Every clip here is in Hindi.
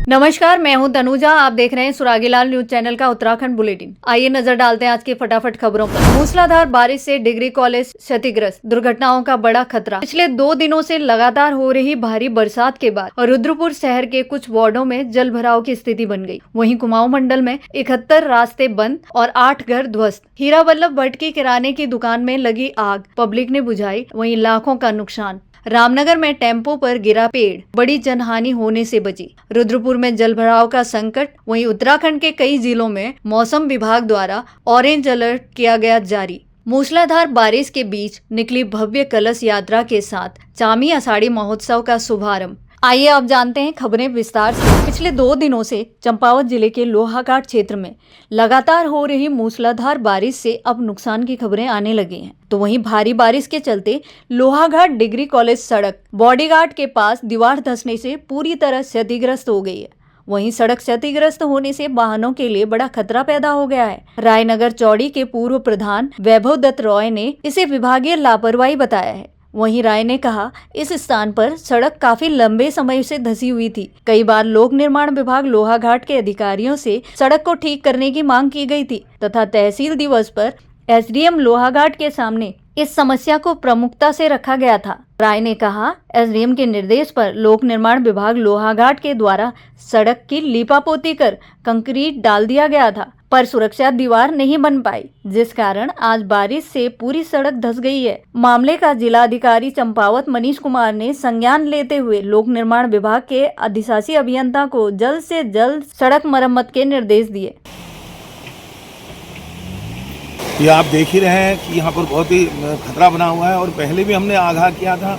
नमस्कार, मैं हूं तनुजा। आप देख रहे हैं सुरागीलाल न्यूज चैनल का उत्तराखंड बुलेटिन। आइए नजर डालते हैं आज के फटाफट खबरों पर। मूसलाधार बारिश से डिग्री कॉलेज क्षतिग्रस्त, दुर्घटनाओं का बड़ा खतरा। पिछले 2 दिनों से लगातार हो रही भारी बरसात के बाद रुद्रपुर शहर के कुछ वार्डों में जल भराव की स्थिति बन गई। वहीं कुमाऊं मंडल में 71 रास्ते बंद और 8 घर ध्वस्त। हीरा वल्लभ भट्ट की किराने की दुकान में लगी आग, पब्लिक ने बुझाई, वहीं लाखों का नुकसान। रामनगर में टेम्पो पर गिरा पेड़, बड़ी जनहानि होने से बची। रुद्रपुर में जलभराव का संकट। वहीं उत्तराखंड के कई जिलों में मौसम विभाग द्वारा ऑरेंज अलर्ट किया गया जारी। मूसलाधार बारिश के बीच निकली भव्य कलश यात्रा के साथ चामी आषाढ़ी महोत्सव का शुभारंभ। आइए अब जानते हैं खबरें विस्तार से। पिछले 2 दिनों से चंपावत जिले के लोहाघाट क्षेत्र में लगातार हो रही मूसलाधार बारिश से अब नुकसान की खबरें आने लगी हैं। तो वहीं भारी बारिश के चलते लोहाघाट डिग्री कॉलेज सड़क बॉडीगार्ड के पास दीवार धंसने से पूरी तरह क्षतिग्रस्त हो गई है। वहीं सड़क क्षतिग्रस्त होने से वाहनों के लिए बड़ा खतरा पैदा हो गया है। रायनगर चौड़ी के पूर्व प्रधान वैभव दत्त रॉय ने इसे विभागीय लापरवाही बताया है। वहीं राय ने कहा, इस स्थान पर सड़क काफी लंबे समय से धंसी हुई थी। कई बार लोक निर्माण विभाग लोहाघाट के अधिकारियों से सड़क को ठीक करने की मांग की गई थी तथा तहसील दिवस पर एसडीएम लोहाघाट के सामने इस समस्या को प्रमुखता से रखा गया था। राय ने कहा, एसडीएम के निर्देश पर लोक निर्माण विभाग लोहाघाट के द्वारा सड़क की लीपापोती कर कंक्रीट डाल दिया गया था, पर सुरक्षा दीवार नहीं बन पाई, जिस कारण आज बारिश से पूरी सड़क धंस गई है। मामले का जिलाधिकारी चंपावत मनीष कुमार ने संज्ञान लेते हुए लोक निर्माण विभाग के अधिशासी अभियंता को जल्द से जल्द सड़क मरम्मत के निर्देश दिए। ये आप देख ही रहे हैं कि यहाँ पर बहुत ही खतरा बना हुआ है और पहले भी हमने आगाह किया था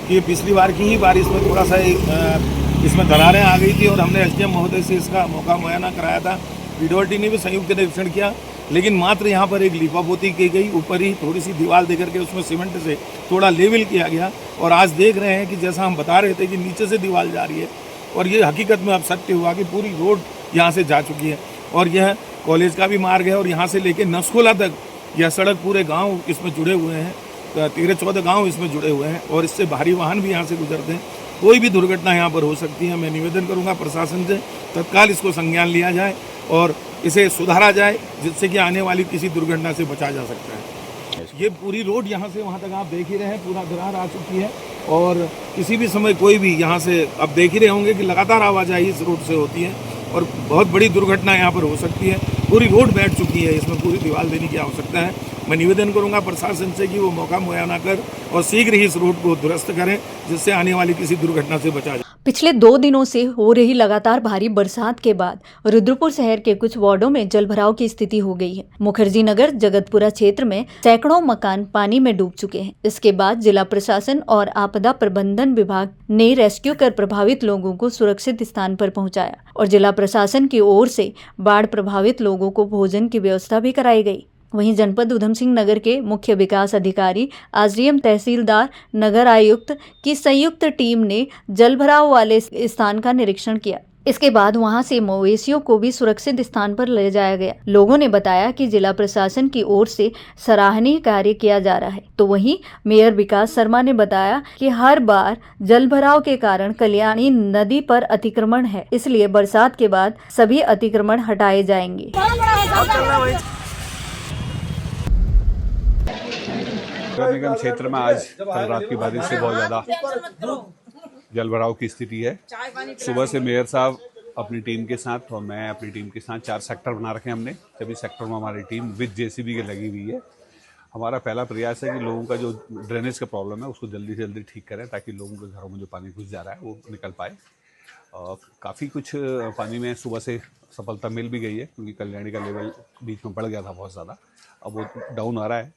कि पिछली बार की ही बारिश में थोड़ा सा इसमें दरारें आ गई थी और हमने एसडीएम महोदय से इसका मौका मुआयना कराया था। पीडब्ल्यूडी ने भी संयुक्त निरीक्षण किया, लेकिन मात्र यहाँ पर एक लीपापोती की गई, ऊपर ही थोड़ी सी दीवार दे करके उसमें सीमेंट से थोड़ा लेवल किया गया। और आज देख रहे हैं कि जैसा हम बता रहे थे कि नीचे से दीवार जा रही है और ये हकीकत में अब सत्य हुआ कि पूरी रोड यहाँ से जा चुकी है और यह कॉलेज का भी मार्ग है और यहाँ से लेके नसखोला तक यह सड़क पूरे गांव इसमें जुड़े हुए हैं, 13-14 गांव इसमें जुड़े हुए हैं और इससे भारी वाहन भी यहाँ से गुजरते हैं। कोई भी दुर्घटना यहाँ पर हो सकती है। मैं निवेदन करूँगा प्रशासन से तत्काल इसको संज्ञान लिया जाए और इसे सुधारा जाए, जिससे कि आने वाली किसी दुर्घटना से बचा जा सकता है। ये पूरी रोड यहाँ से वहाँ तक आप देख ही रहे हैं, पूरा दरार आ चुकी है और किसी भी समय कोई भी यहाँ से अब देख ही रहे होंगे कि लगातार आवाजाही इस रोड से होती है और बहुत बड़ी दुर्घटना यहाँ पर हो सकती है। पूरी रोड बैठ चुकी है, इसमें पूरी दीवार देने की आवश्यकता है। मैं निवेदन करूंगा प्रशासन से कि वो मौका मुआयना कर और शीघ्र ही इस रोड को दुरुस्त करें, जिससे आने वाली किसी दुर्घटना से बचा जाए। पिछले 2 दिनों से हो रही लगातार भारी बरसात के बाद रुद्रपुर शहर के कुछ वार्डों में जलभराव की स्थिति हो गई है। मुखर्जी नगर जगतपुरा क्षेत्र में सैकड़ों मकान पानी में डूब चुके हैं। इसके बाद जिला प्रशासन और आपदा प्रबंधन विभाग ने रेस्क्यू कर प्रभावित लोगों को सुरक्षित स्थान पर पहुंचाया और जिला प्रशासन की ओर से बाढ़ प्रभावित लोगों को भोजन की व्यवस्था भी कराई गई। वहीं जनपद उधम सिंह नगर के मुख्य विकास अधिकारी, एसडीएम, तहसीलदार, नगर आयुक्त की संयुक्त टीम ने जलभराव वाले स्थान का निरीक्षण किया। इसके बाद वहां से मवेशियों को भी सुरक्षित स्थान पर ले जाया गया। लोगों ने बताया कि जिला प्रशासन की ओर से सराहनीय कार्य किया जा रहा है। तो वहीं मेयर विकास शर्मा ने बताया कि हर बार जलभराव के कारण कल्याणी नदी पर अतिक्रमण है, इसलिए बरसात के बाद सभी अतिक्रमण हटाए जाएंगे। नगर निगम क्षेत्र में आज कल रात की बारिश से बहुत ज़्यादा जलभराव की स्थिति है। सुबह से मेयर साहब अपनी टीम के साथ और मैं अपनी टीम के साथ 4 सेक्टर बना रखे हैं हमने। सभी सेक्टर में हमारी टीम विद जेसीबी के लगी हुई है। हमारा पहला प्रयास है कि लोगों का जो ड्रेनेज का प्रॉब्लम है उसको जल्दी से जल्दी ठीक करें, ताकि लोगों के घरों में जो पानी घुस जा रहा है वो निकल पाए। काफ़ी कुछ पानी में सुबह से सफलता मिल भी गई है, क्योंकि कल्याणी का लेवल बीच में बढ़ गया था बहुत ज़्यादा, अब वो डाउन आ रहा है।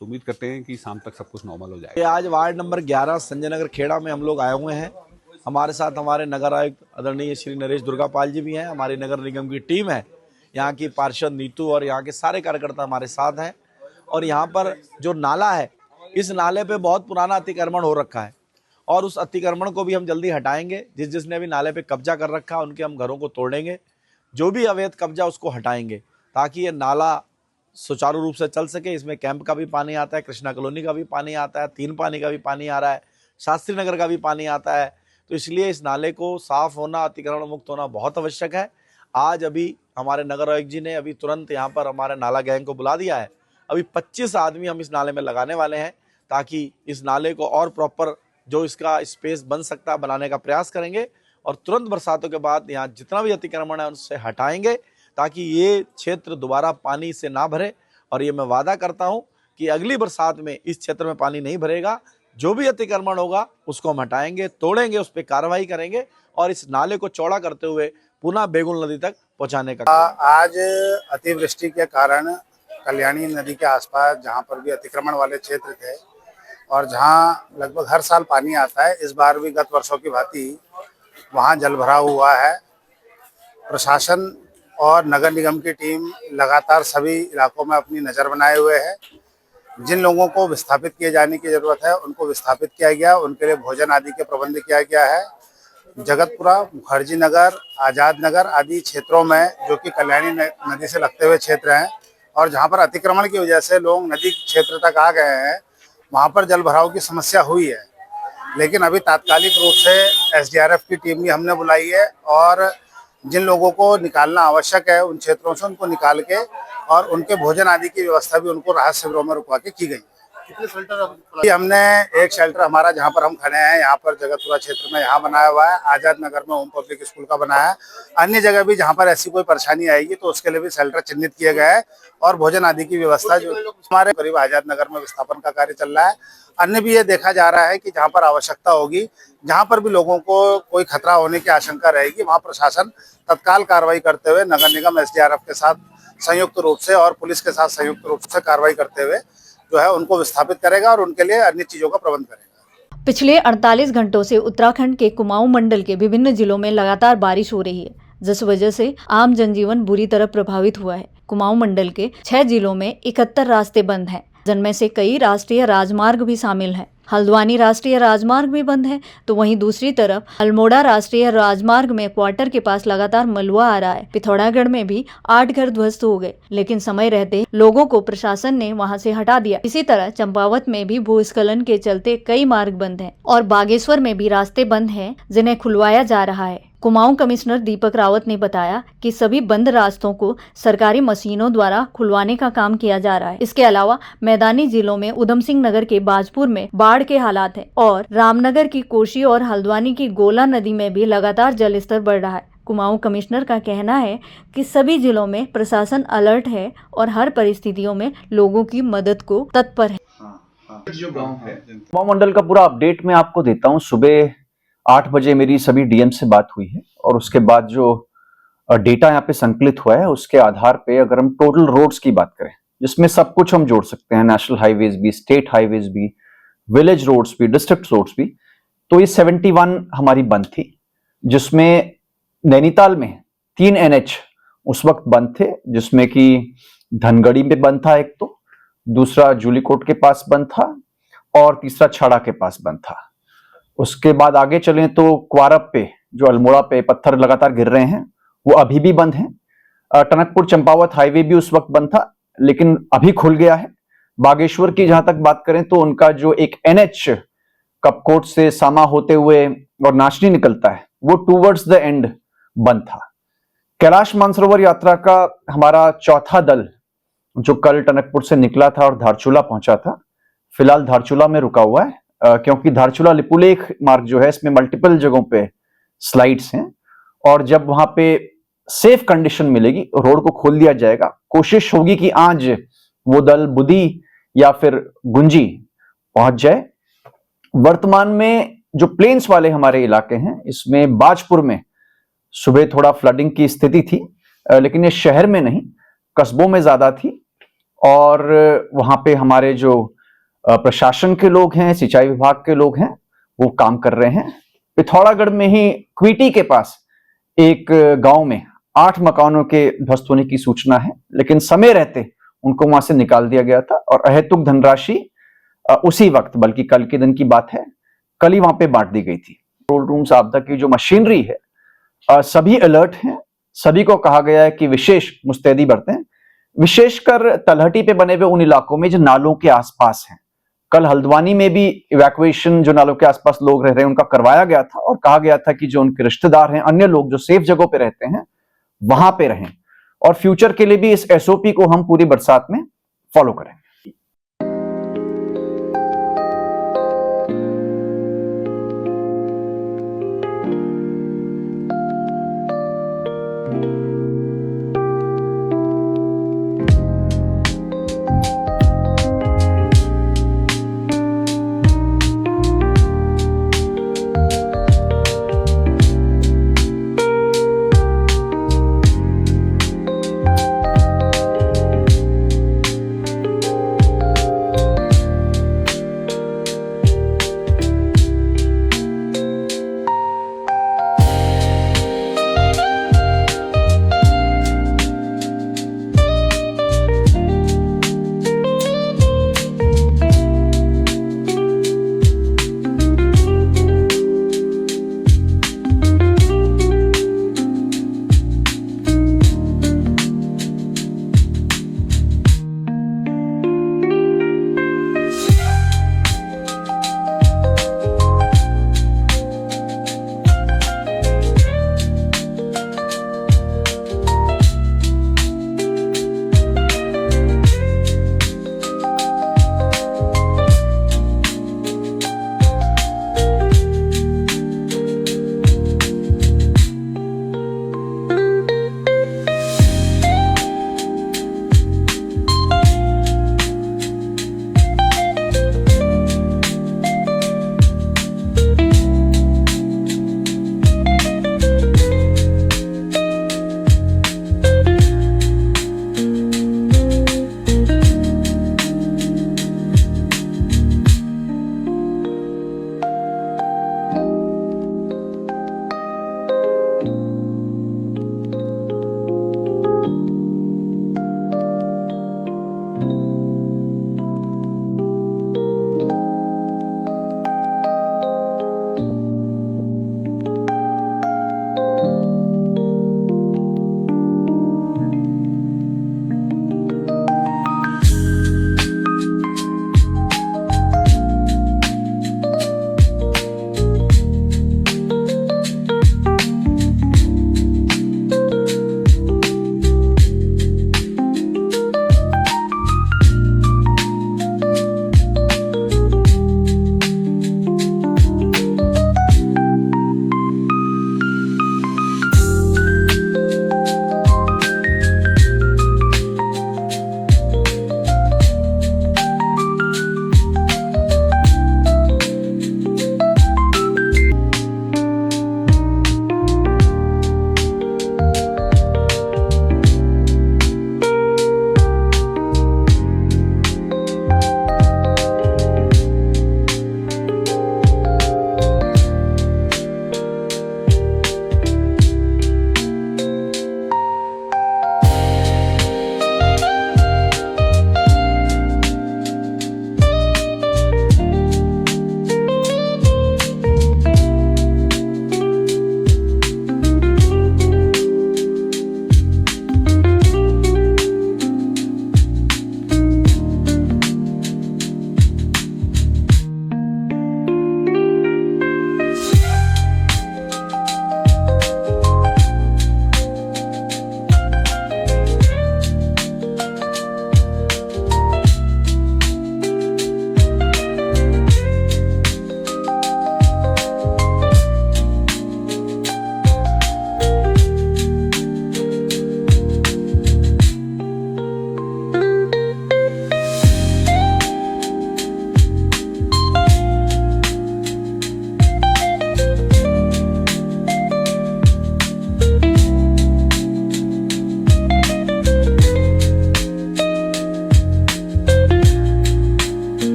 तो उम्मीद करते हैं कि शाम तक सब कुछ नॉर्मल हो जाए। आज वार्ड नंबर 11 संजय नगर खेड़ा में हम लोग आए हुए हैं। हमारे साथ हमारे नगर आयुक्त आदरणीय श्री नरेश दुर्गापाल जी भी हैं। हमारी नगर निगम की टीम है, यहाँ की पार्षद नीतू और यहाँ के सारे कार्यकर्ता हमारे साथ हैं। और यहाँ पर जो नाला है, इस नाले पे बहुत पुराना अतिक्रमण हो रखा है और उस अतिक्रमण को भी हम जल्दी हटाएंगे। जिसने भी नाले पे कब्जा कर रखा है उनके हम घरों को तोड़ेंगे, जो भी अवैध कब्जा उसको हटाएंगे, ताकि ये नाला सुचारू रूप से चल सके। इसमें कैंप का भी पानी आता है, कृष्णा कॉलोनी का भी पानी आता है, 3 पानी का भी पानी आ रहा है, शास्त्री नगर का भी पानी आता है, तो इसलिए इस नाले को साफ होना, अतिक्रमण मुक्त होना बहुत आवश्यक है। आज अभी हमारे नगर आयुक्त जी ने अभी तुरंत यहाँ पर हमारे नाला गैंग को बुला दिया है। अभी 25 आदमी हम इस नाले में लगाने वाले हैं, ताकि इस नाले को और प्रॉपर जो इसका स्पेस बन सकता है बनाने का प्रयास करेंगे, और तुरंत बरसातों के बाद यहाँ जितना भी अतिक्रमण है उससे हटाएंगे, ताकि ये क्षेत्र दोबारा पानी से ना भरे। और ये मैं वादा करता हूँ कि अगली बरसात में इस क्षेत्र में पानी नहीं भरेगा। जो भी अतिक्रमण होगा उसको हम हटाएंगे, तोड़ेंगे, उस पर कार्रवाई करेंगे और इस नाले को चौड़ा करते हुए पुनः बेगुल नदी तक पहुँचाने का। आज अतिवृष्टि के कारण कल्याणी नदी के आसपास जहाँ पर भी अतिक्रमण वाले क्षेत्र थे और जहाँ लगभग हर साल पानी आता है, इस बार भी गत वर्षों की भांति वहाँ जल भराव हुआ है। प्रशासन और नगर निगम की टीम लगातार सभी इलाकों में अपनी नज़र बनाए हुए है। जिन लोगों को विस्थापित किए जाने की ज़रूरत है उनको विस्थापित किया गया, उनके लिए भोजन आदि के प्रबंध किया गया है। जगतपुरा, मुखर्जी नगर, आज़ाद नगर आदि क्षेत्रों में जो कि कल्याणी नदी से लगते हुए क्षेत्र हैं और जहाँ पर अतिक्रमण की वजह से लोग नदी क्षेत्र तक आ गए हैं, वहाँ पर जल भराव की समस्या हुई है। लेकिन अभी तात्कालिक रूप से एसडीआरएफ की टीम भी हमने बुलाई है और जिन लोगों को निकालना आवश्यक है उन क्षेत्रों से उनको निकाल के और उनके भोजन आदि की व्यवस्था भी उनको राहत शिविरों में रुकवा के की गई है। कितने शेल्टर हमने एक शेल्टर हमारा जहाँ पर हम खड़े हैं यहाँ पर जगतपुरा क्षेत्र में यहाँ बनाया हुआ है, आजाद नगर में होम पब्लिक स्कूल का बनाया है। अन्य जगह भी जहाँ पर ऐसी कोई परेशानी आएगी तो उसके लिए भी शेल्टर चिन्हित किए गए हैं और भोजन आदि की व्यवस्था जो हमारे करीब आजाद नगर में विस्थापन का कार्य चल रहा है। अन्य भी ये देखा जा रहा है कि जहाँ पर आवश्यकता होगी, जहाँ पर भी लोगों को कोई खतरा होने की आशंका रहेगी, वहाँ प्रशासन तत्काल कार्रवाई करते हुए नगर निगम एसडीआरएफ के साथ संयुक्त रूप से और पुलिस के साथ संयुक्त रूप से कार्रवाई करते हुए जो है उनको विस्थापित करेगा और उनके लिए अन्य चीजों का प्रबंध करेगा। पिछले 48 घंटों से उत्तराखंड के कुमाऊं मंडल के विभिन्न जिलों में लगातार बारिश हो रही है, जिस वजह से आम जनजीवन बुरी तरह प्रभावित हुआ है। कुमाऊं मंडल के 6 जिलों में 71 रास्ते बंद हैं, जिनमें से कई राष्ट्रीय राजमार्ग भी शामिल हैं। हल्द्वानी राष्ट्रीय राजमार्ग भी बंद है, तो वहीं दूसरी तरफ अल्मोड़ा राष्ट्रीय राजमार्ग में क्वार्टर के पास लगातार मलबा आ रहा है। पिथौरागढ़ में भी 8 घर ध्वस्त हो गए, लेकिन समय रहते लोगों को प्रशासन ने वहां से हटा दिया। इसी तरह चंपावत में भी भूस्खलन के चलते कई मार्ग बंद हैं और बागेश्वर में भी रास्ते बंद हैं, जिन्हें खुलवाया जा रहा है। कुमाऊं कमिश्नर दीपक रावत ने बताया कि सभी बंद रास्तों को सरकारी मशीनों द्वारा खुलवाने का काम किया जा रहा है। इसके अलावा मैदानी जिलों में उधम सिंह नगर के बाजपुर में बाढ़ के हालात हैं और रामनगर की कोशी और हल्द्वानी की गोला नदी में भी लगातार जल स्तर बढ़ रहा है। कुमाऊं कमिश्नर का कहना है कि सभी जिलों में प्रशासन अलर्ट है और हर परिस्थितियों में लोगों की मदद को तत्पर है। कुमाऊं मंडल का पूरा अपडेट मैं आपको देता हूँ। सुबह 8 बजे मेरी सभी डीएम से बात हुई है और उसके बाद जो डेटा यहाँ पे संकलित हुआ है उसके आधार पे अगर हम टोटल रोड्स की बात करें, जिसमें सब कुछ हम जोड़ सकते हैं, नेशनल हाईवेज भी, स्टेट हाईवेज भी, विलेज रोड्स भी, डिस्ट्रिक्ट रोड्स भी, तो ये 71 हमारी बंद थी, जिसमें नैनीताल में 3 NH उस वक्त बंद थे, जिसमें कि धनगढ़ी में बंद था एक, तो दूसरा जूलीकोट के पास बंद था और तीसरा छाड़ा के पास बंद था। उसके बाद आगे चलें तो क्वारप पे जो अल्मोड़ा पे पत्थर लगातार गिर रहे हैं वो अभी भी बंद हैं। टनकपुर चंपावत हाईवे भी उस वक्त बंद था लेकिन अभी खुल गया है। बागेश्वर की जहां तक बात करें तो उनका जो एक NH कपकोट से सामा होते हुए और नाचनी निकलता है वो टूवर्ड्स द एंड बंद था। कैलाश मानसरोवर यात्रा का हमारा चौथा दल जो कल टनकपुर से निकला था और धारचूला पहुंचा था, फिलहाल धारचूला में रुका हुआ है, क्योंकि धारचूला लिपुलेख मार्ग जो है इसमें मल्टीपल जगहों पे स्लाइड्स हैं और जब वहां पे सेफ कंडीशन मिलेगी रोड को खोल दिया जाएगा। कोशिश होगी कि आज वो दल बुदी या फिर गुंजी पहुंच जाए। वर्तमान में जो प्लेन्स वाले हमारे इलाके हैं इसमें बाजपुर में सुबह थोड़ा फ्लडिंग की स्थिति थी, लेकिन ये शहर में नहीं, कस्बों में ज्यादा थी और वहां पे हमारे जो प्रशासन के लोग हैं, सिंचाई विभाग के लोग हैं, वो काम कर रहे हैं। पिथौरागढ़ में ही क्वीटी के पास एक गांव में 8 मकानों के ध्वस्त होने की सूचना है, लेकिन समय रहते उनको वहां से निकाल दिया गया था और अहेतुक धनराशि उसी वक्त, बल्कि कल के दिन की बात है, कल ही वहां पे बांट दी गई थी। कंट्रोल रूम्स आपदा की जो मशीनरी है सभी अलर्ट हैं, सभी को कहा गया है कि विशेष मुस्तैदी बरतें, विशेषकर तलहटी पे बने हुए उन इलाकों में जो नालों के आसपास हैं, कल हल्द्वानी में भी इवैक्यूएशन जो नालों के आसपास लोग रह रहे हैं उनका करवाया गया था और कहा गया था कि जो उनके रिश्तेदार हैं, अन्य लोग जो सेफ जगहों पे रहते हैं वहां पे रहें, और फ्यूचर के लिए भी इस एसओपी को हम पूरी बरसात में फॉलो करें।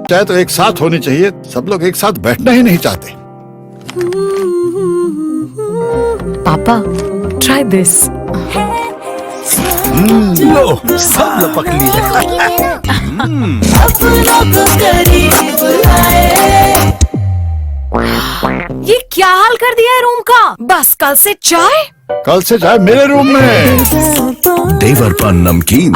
चाहे तो एक साथ होनी चाहिए, सब लोग एक साथ बैठना ही नहीं चाहते। Papa, try this. लो सब लपक लिए। ये क्या हाल कर दिया है रूम का? बस कल से चाय। कल से चाय मेरे रूम में। देवर पान नमकीन।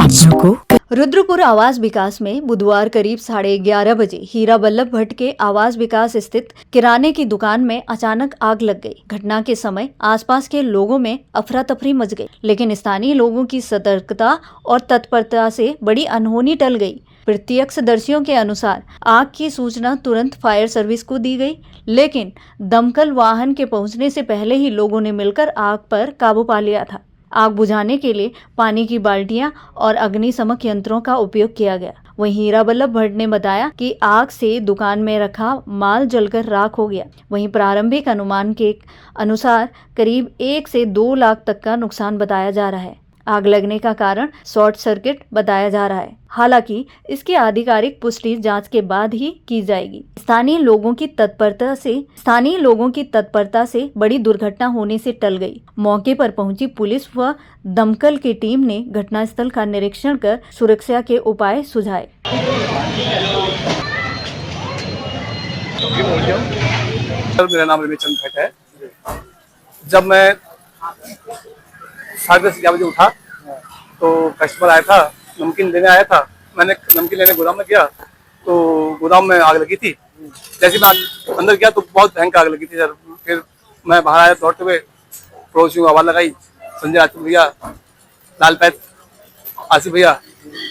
रुद्रपुर आवास विकास में बुधवार करीब 11:30 बजे हीरा वल्लभ भट्ट के आवास विकास स्थित किराने की दुकान में अचानक आग लग गई। घटना के समय आसपास के लोगों में अफरा तफरी मच गई, लेकिन स्थानीय लोगों की सतर्कता और तत्परता से बड़ी अनहोनी टल गई। प्रत्यक्षदर्शियों के अनुसार आग की सूचना तुरंत फायर सर्विस को दी गई, लेकिन दमकल वाहन के पहुंचने से पहले ही लोगों ने मिलकर आग पर काबू पा लिया था। आग बुझाने के लिए पानी की बाल्टियां और अग्निशमक यंत्रों का उपयोग किया गया। वहीं हीरा वल्लभ भट्ट ने बताया कि आग से दुकान में रखा माल जलकर राख हो गया। वहीं प्रारंभिक अनुमान के अनुसार करीब 1 से 2 लाख तक का नुकसान बताया जा रहा है। आग लगने का कारण शॉर्ट सर्किट बताया जा रहा है। हालांकि इसकी आधिकारिक पुष्टि जांच के बाद ही की जाएगी। स्थानीय लोगों की तत्परता से बड़ी दुर्घटना होने से टल गई। मौके पर पहुंची पुलिस व दमकल की टीम ने घटनास्थल का निरीक्षण कर सुरक्षा के उपाय सुझाए। मेरा नाम रविचंद भट्ट है। जब मैं 10:30-11 बजे उठा तो कस्टमर आया था, नमकीन लेने आया था। मैंने नमकीन लेने गोदाम में गया तो गोदाम में आग लगी थी। जैसे मैं अंदर गया तो बहुत भयंकर आग लगी थी सर। फिर मैं बाहर आया दौड़ते हुए, पड़ोसियों को आवाज़ लगाई, संजय राजपूत भैया, लाल पैत, आसिफ भैया,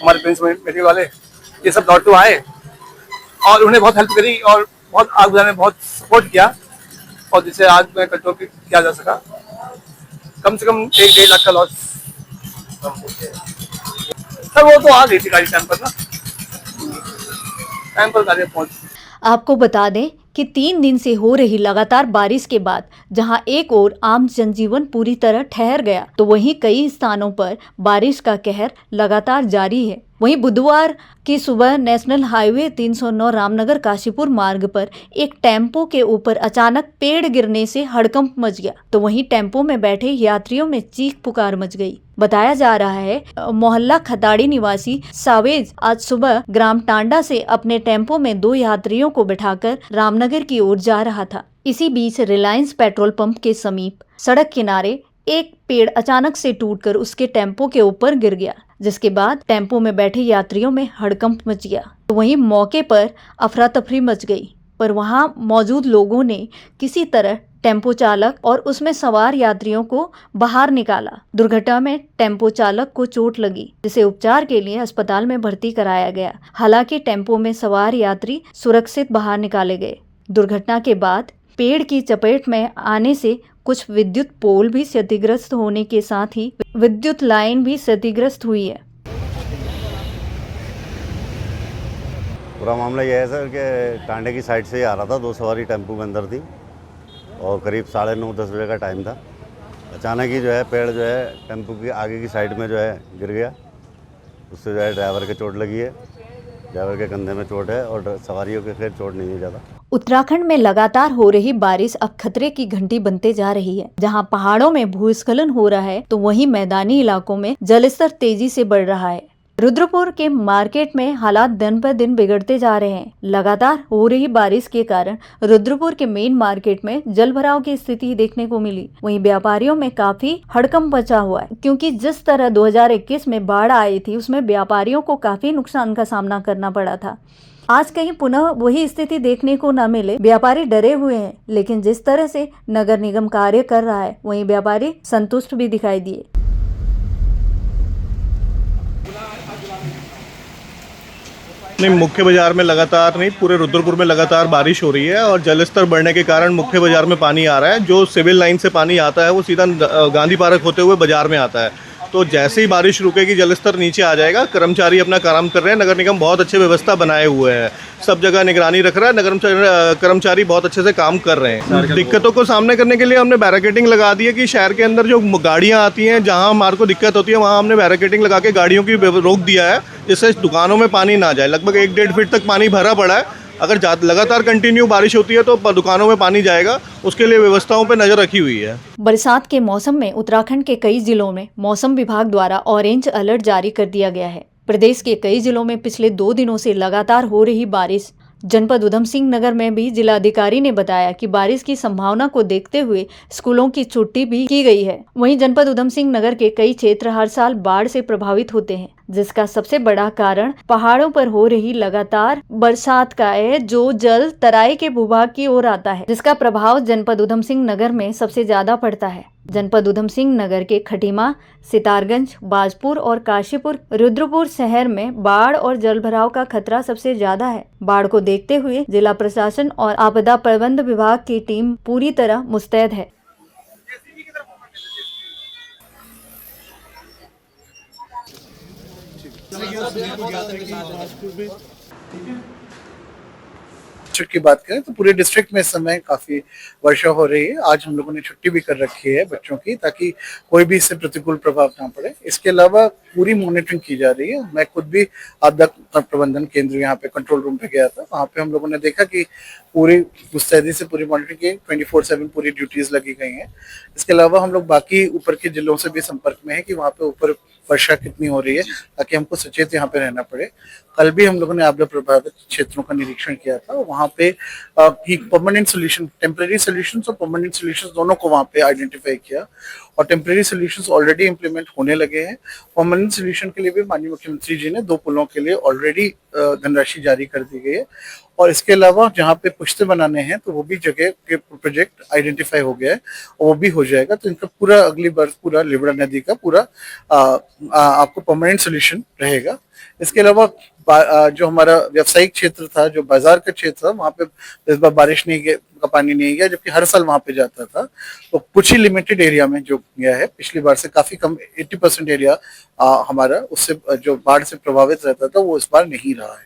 हमारे प्रिंस मेडिकल वाले, ये सब दौड़ते हुए आए और उन्होंने बहुत हेल्प करी और बहुत आग बुझाने में बहुत सपोर्ट किया और जिससे आग में कंट्रोल किया जा सका। कम से कम 1-1.5 लाख का लॉस सर। वो तो आ गई थी गाड़ी टाइम पर ना, टाइम पर गाड़ी पहुंच। आपको बता दें कि 3 दिन से हो रही लगातार बारिश के बाद जहां एक ओर आम जनजीवन पूरी तरह ठहर गया, तो वहीं कई स्थानों पर बारिश का कहर लगातार जारी है। वहीं बुधवार की सुबह नेशनल हाईवे 309 रामनगर काशीपुर मार्ग पर एक टेम्पो के ऊपर अचानक पेड़ गिरने से हड़कंप मच गया, तो वहीं टेम्पो में बैठे यात्रियों में चीख पुकार मच गई। बताया जा रहा है मोहल्ला खताड़ी निवासी सावेज आज सुबह ग्राम टांडा से अपने टेम्पो में 2 यात्रियों को बिठाकर रामनगर की ओर जा रहा था। इसी बीच रिलायंस पेट्रोल पंप के समीप सड़क किनारे एक पेड़ अचानक से टूटकर उसके टेम्पो के ऊपर गिर गया, जिसके बाद टेम्पो में बैठे यात्रियों में हड़कंप मच गया। तो वहीं मौके पर अफरा तफरी मच गई, पर वहां मौजूद लोगों ने किसी तरह टेम्पो चालक और उसमें सवार यात्रियों को बाहर निकाला। दुर्घटना में टेम्पो चालक को चोट लगी, जिसे उपचार के लिए अस्पताल में भर्ती कराया गया। हालांकि टेम्पो में सवार यात्री सुरक्षित बाहर निकाले गए। दुर्घटना के बाद पेड़ की चपेट में आने से कुछ विद्युत पोल भी क्षतिग्रस्त होने के साथ ही विद्युत लाइन भी क्षतिग्रस्त हुई है। पूरा मामला यह है सर कि टांडे की साइड से ही आ रहा था, 2 सवारी टेम्पो के अंदर थी और करीब 9:30-10 बजे का टाइम था। अचानक ही जो है पेड़ जो है टेम्पो की आगे की साइड में जो है गिर गया। उससे जो है ड्राइवर के चोट लगी है, ड्राइवर के कंधे में चोट है और सवारियों के खैर चोट नहीं है ज़्यादा। उत्तराखंड में लगातार हो रही बारिश अब खतरे की घंटी बनते जा रही है। जहां पहाड़ों में भूस्खलन हो रहा है, तो वहीं मैदानी इलाकों में जलस्तर तेजी से बढ़ रहा है। रुद्रपुर के मार्केट में हालात दिन पर दिन बिगड़ते जा रहे हैं। लगातार हो रही बारिश के कारण रुद्रपुर के मेन मार्केट में जलभराव की स्थिति देखने को मिली। वहीं व्यापारियों में काफी हड़कंप मचा हुआ है, क्योंकि जिस तरह 2021 में बाढ़ आई थी उसमें व्यापारियों को काफी नुकसान का सामना करना पड़ा था। आज कहीं पुनः वही स्थिति देखने को न मिले, व्यापारी डरे हुए हैं। लेकिन जिस तरह से नगर निगम कार्य कर रहा है, वहीं व्यापारी संतुष्ट भी दिखाई दिए। नहीं, मुख्य बाजार में लगातार नहीं, पूरे रुद्रपुर में लगातार बारिश हो रही है और जलस्तर बढ़ने के कारण मुख्य बाजार में पानी आ रहा है। जो सिविल लाइन से पानी आता है वो सीधा गांधी पार्क होते हुए बाजार में आता है। तो जैसे ही बारिश रुकेगी जलस्तर नीचे आ जाएगा। कर्मचारी अपना काम कर रहे हैं, नगर निगम बहुत अच्छे व्यवस्था बनाए हुए हैं, सब जगह निगरानी रख रहा है, कर्मचारी बहुत अच्छे से काम कर रहे हैं। दिक्कतों को सामने करने के लिए हमने बैरिकेडिंग लगा दी है कि शहर के अंदर जो गाड़ियां आती हैं, जहां हमारे को दिक्कत होती है वहां हमने बैरिकेडिंग लगा के गाड़ियों की रोक दिया है, जिससे दुकानों में पानी ना जाए। लगभग 1-1.5 फीट तक पानी भरा पड़ा है अगर लगातार कंटिन्यू बारिश होती है तो दुकानों में पानी जाएगा, उसके लिए व्यवस्थाओं पर नज़र रखी हुई है। बरसात के मौसम में उत्तराखंड के कई जिलों में मौसम विभाग द्वारा ऑरेंज अलर्ट जारी कर दिया गया है। प्रदेश के कई जिलों में पिछले 2 दिनों से लगातार हो रही बारिश। जनपद उधम सिंह नगर में भी जिलाधिकारी ने बताया कि बारिश की संभावना को देखते हुए स्कूलों की छुट्टी भी की गई है। वहीं जनपद उधम सिंह नगर के कई क्षेत्र हर साल बाढ़ से प्रभावित होते हैं, जिसका सबसे बड़ा कारण पहाड़ों पर हो रही लगातार बरसात का है, जो जल तराई के भूभाग की ओर आता है, जिसका प्रभाव जनपद उधम सिंह नगर में सबसे ज्यादा पड़ता है। जनपद उधम सिंह नगर के खटीमा, सितारगंज, बाजपुर और काशीपुर, रुद्रपुर शहर में बाढ़ और जलभराव का खतरा सबसे ज्यादा है। बाढ़ को देखते हुए जिला प्रशासन और आपदा प्रबंध विभाग की टीम पूरी तरह मुस्तैद है। डिस्ट्रिक्ट की बात करें तो पूरे डिस्ट्रिक्ट में इस समय काफी वर्षा हो रही है। आज हम लोगों ने छुट्टी भी कर रखी है बच्चों की, ताकि कोई भी इससे प्रतिकूल प्रभाव ना पड़े। इसके अलावा पूरी मॉनिटरिंग की जा रही है। मैं खुद भी आपदा प्रबंधन केंद्र यहाँ पे कंट्रोल रूम पे गया था। वहाँ पे हम लोगों ने देखा कि पूरी मुस्तैदी से पूरी मॉनिटरिंग की, 24/7 पूरी ड्यूटीज लगी गई हैं। इसके अलावा हम लोग बाकी ऊपर के जिलों से भी संपर्क में है कि वहाँ पे ऊपर वर्षा कितनी हो रही है, ताकि हमको सचेत यहाँ पे रहना पड़े। कल भी हम लोगों ने आपदा प्रभावित क्षेत्रों का निरीक्षण किया था। वहाँ पे परमानेंट सोल्यूशन, टेम्परेरी सोल्यूशंस और परमानेंट सोल्यूशंस दोनों को वहाँ पे आइडेंटिफाई किया, और टेम्परेरी सोल्यूशंस ऑलरेडी इंप्लीमेंट होने लगे हैं। परमानेंट सोल्यूशन के लिए भी माननीय मुख्यमंत्री जी ने 2 पुलों के लिए ऑलरेडी धनराशि जारी कर दी गई है। और इसके अलावा जहाँ पे पुश्ते बनाने हैं तो वो भी जगह के प्रोजेक्ट आइडेंटिफाई हो गया है, और वो भी हो जाएगा। तो इनका पूरा अगली बार पूरा लिबड़ा नदी का पूरा आपको परमानेंट सोल्यूशन रहेगा। इसके अलावा जो हमारा व्यावसायिक क्षेत्र था, जो बाजार का क्षेत्र था, वहाँ पे इस बार बारिश नहीं का पानी नहीं गया, जबकि हर साल वहाँ पे जाता था। तो कुछ ही लिमिटेड एरिया में जो गया है, पिछली बार से काफी कम, 80% एरिया हमारा उससे जो बाढ़ से प्रभावित रहता था वो इस बार नहीं रहा है।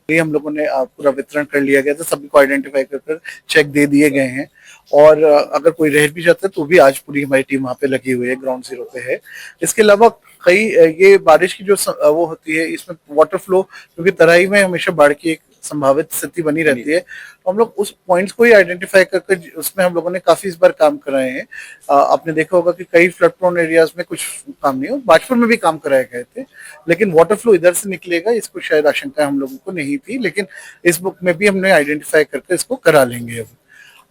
ये हम लोगों ने पूरा वितरण कर लिया गया था, सभी को आइडेंटिफाई कर चेक दे दिए गए हैं। और अगर कोई रह भी जाता है तो भी आज पूरी हमारी टीम वहाँ पे लगी हुई है, ग्राउंड जीरो पे है। इसके अलावा कई ये बारिश की जो वो होती है, इसमें वाटर फ्लो, क्योंकि तराई में हमेशा बाढ़ की एक संभावित स्थिति बनी रहती है, तो हम लोग उस पॉइंट्स को ही आइडेंटिफाई करके उसमें हम लोगों ने काफी इस बार काम कराए हैं। आपने देखा होगा कि कई फ्लड प्रोन एरियाज में कुछ काम नहीं हो, बाजपुर में भी काम कराए गए थे, लेकिन वाटर फ्लो इधर से निकलेगा इसको शायद आशंका हम लोगों को नहीं थी, लेकिन इस बुक में भी हमने आइडेंटिफाई करके इसको करा लेंगे।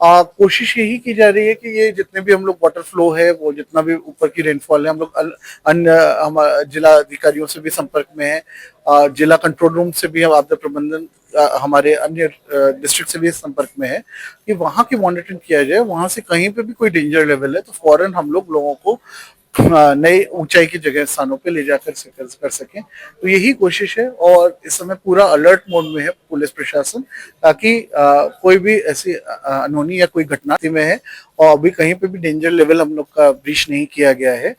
अब कोशिश यही की जा रही है कि ये जितने भी हम लोग वाटर फ्लो है, वो जितना भी ऊपर की रेनफॉल है, हम लोग अन्य हमारे जिला अधिकारियों से भी संपर्क में है, जिला कंट्रोल रूम से भी हम आपदा प्रबंधन हमारे अन्य डिस्ट्रिक्ट से भी संपर्क में है, कि वहाँ की मॉनिटरिंग किया जाए। वहाँ से कहीं पे भी कोई डेंजर लेवल है तो फौरन हम लोगों को नए ऊंचाई की जगह स्थानों पे ले जाकर कर सकें। तो यही कोशिश है, और इस समय पूरा अलर्ट मोड में है पुलिस प्रशासन, ताकि कोई भी ऐसी अनहोनी या कोई घटना में है, और अभी कहीं पे भी डेंजर लेवल हम लोग का ब्रीच नहीं किया गया है।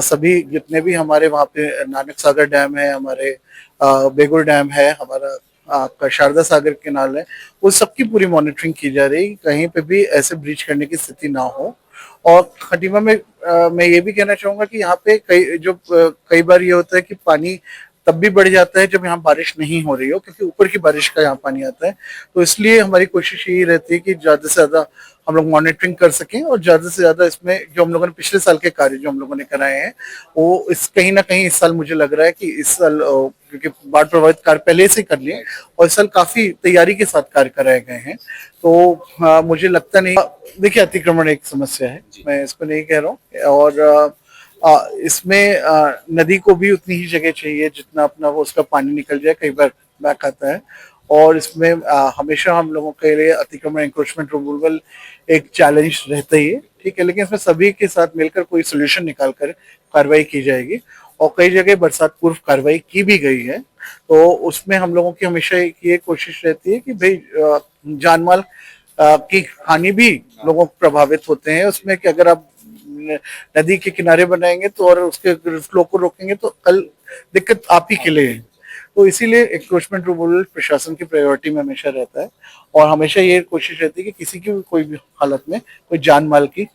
सभी जितने भी हमारे वहाँ पे नानक सागर डैम है, हमारे बेगुर डैम है, हमारा आपका शारदा सागर केनाल है, वो सबकी पूरी मॉनिटरिंग की जा रही है, कहीं पे भी ऐसे ब्रीच करने की स्थिति ना हो। और खटीमा में मैं ये भी कहना चाहूंगा कि यहाँ पे कई बार ये होता है कि पानी तब भी बढ़ जाता है जब यहाँ बारिश नहीं हो रही हो, क्योंकि ऊपर की बारिश का यहाँ पानी आता है। तो इसलिए हमारी कोशिश यही रहती है कि ज्यादा से ज्यादा हम लोग मॉनिटरिंग कर सकें, और ज्यादा से ज्यादा इसमें जो हम लोगों ने पिछले साल के कार्य जो हम लोगों ने कराए हैं, वो इस कहीं ना कहीं इस साल मुझे लग रहा है कि इस साल क्योंकि बाढ़ प्रभावित कार्य पहले से कर लिए और इस साल काफी तैयारी के साथ कार्य कराए गए हैं, तो मुझे लगता नहीं। देखिए, अतिक्रमण एक समस्या है, मैं इसको नहीं कह रहा हूँ, और इसमें नदी को भी उतनी ही जगह चाहिए जितना अपना वो उसका पानी निकल जाए, कई बार बैक आता है। और इसमें हमेशा हम लोगों के लिए अतिक्रमण एंक्रोचमेंट रिमूवल एक चैलेंज रहता ही है, ठीक है, लेकिन इसमें सभी के साथ मिलकर कोई सोल्यूशन निकाल कर कार्रवाई की जाएगी। और कई जगह बरसात पूर्व कार्रवाई की भी गई है, तो उसमें हम लोगों की हमेशा ये कोशिश रहती है कि भाई जानमाल की हानि भी लोगों को प्रभावित होते हैं उसमें, कि अगर आप नदी के किनारे बनाएंगे तो और उसके फ्लो को रोकेंगे तो कल दिक्कत आप ही के लिए है। तो इसीलिए एंक्रोचमेंट रिमूवल प्रशासन की प्रायोरिटी में हमेशा रहता है, और हमेशा ये कोशिश रहती है कि किसी की भी कोई भी हालत में कोई जान माल की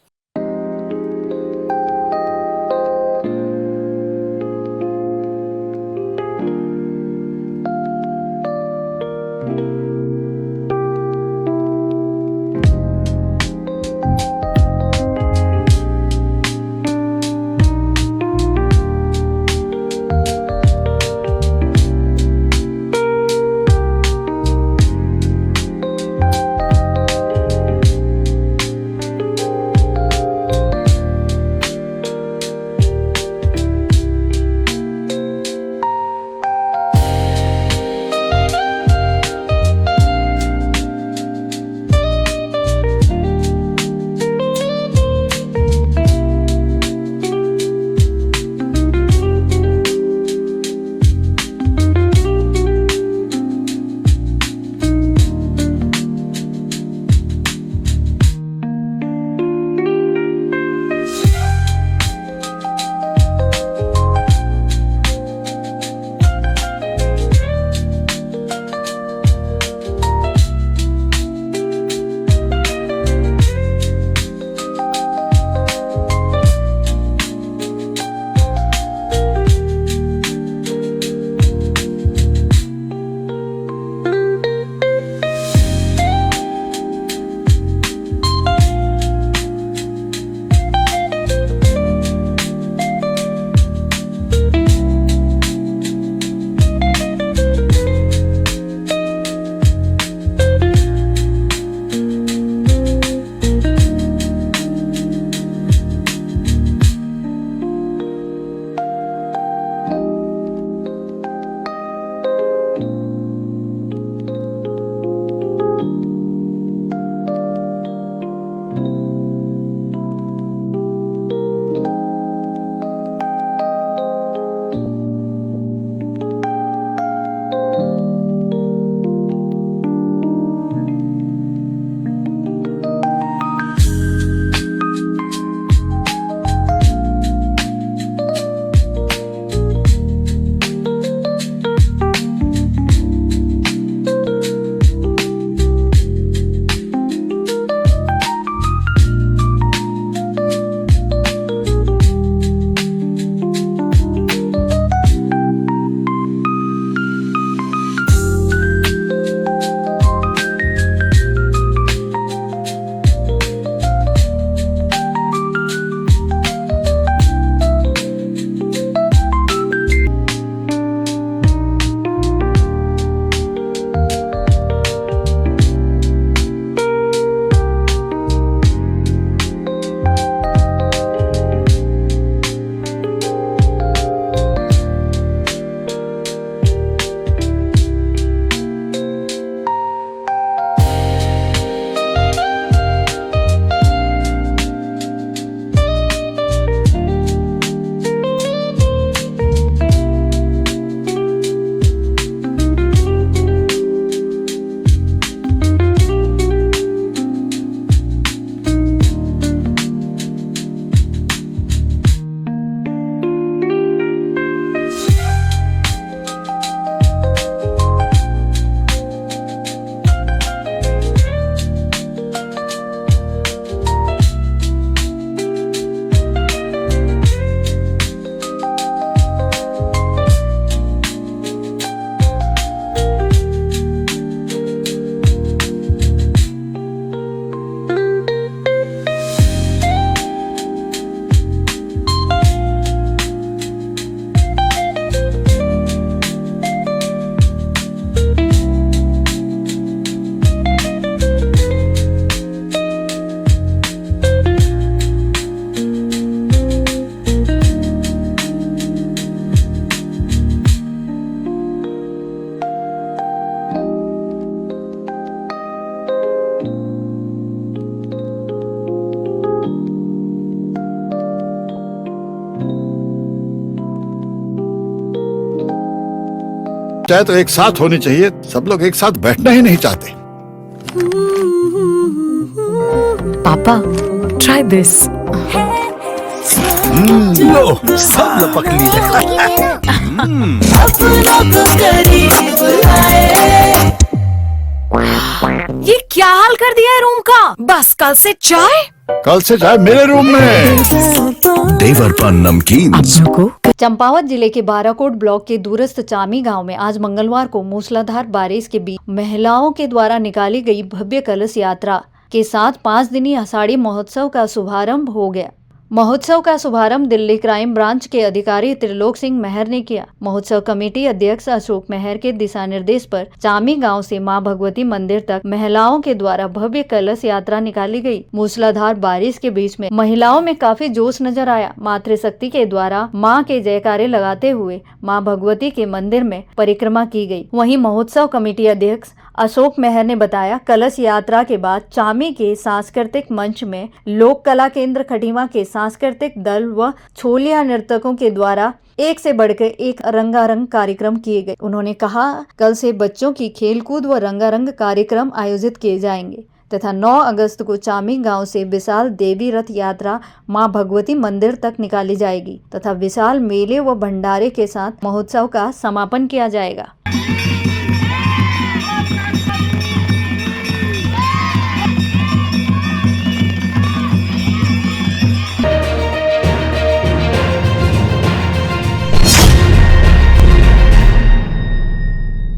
चाहे तो एक साथ होनी चाहिए, सब लोग एक साथ बैठना ही नहीं चाहते। पापा ट्राई दिस। लो सब लपक लिए। ये क्या हाल कर दिया है रूम का? बस कल से चाय। कल से चाय मेरे रूम में। देवर पान नमकीन। चंपावत जिले के बाराकोट ब्लॉक के दूरस्थ चामी गांव में आज मंगलवार को मूसलाधार बारिश के बीच महिलाओं के द्वारा निकाली गई भव्य कलश यात्रा के साथ 5 दिनी आषाढ़ी महोत्सव का शुभारंभ हो गया। महोत्सव का शुभारंभ दिल्ली क्राइम ब्रांच के अधिकारी त्रिलोक सिंह मेहर ने किया। महोत्सव कमेटी अध्यक्ष अशोक मेहर के दिशा निर्देश पर चामी गांव से मां भगवती मंदिर तक महिलाओं के द्वारा भव्य कलश यात्रा निकाली गई। मूसलाधार बारिश के बीच में महिलाओं में काफी जोश नजर आया। मातृशक्ति के द्वारा मां के जयकारे लगाते हुए मां भगवती के मंदिर में परिक्रमा की गई। वहीं महोत्सव कमेटी अध्यक्ष अशोक मेहर ने बताया, कलश यात्रा के बाद चामी के सांस्कृतिक मंच में लोक कला केंद्र खटीमा के सांस्कृतिक दल व छोलिया नर्तकों के द्वारा एक से बढ़कर एक रंगारंग कार्यक्रम किए गए। उन्होंने कहा, कल से बच्चों की खेलकूद व रंगारंग कार्यक्रम आयोजित किए जाएंगे तथा 9 अगस्त को चामी गांव से विशाल देवी रथ यात्रा मां भगवती मंदिर तक निकाली जाएगी तथा विशाल मेले व भंडारे के साथ महोत्सव का समापन किया जाएगा।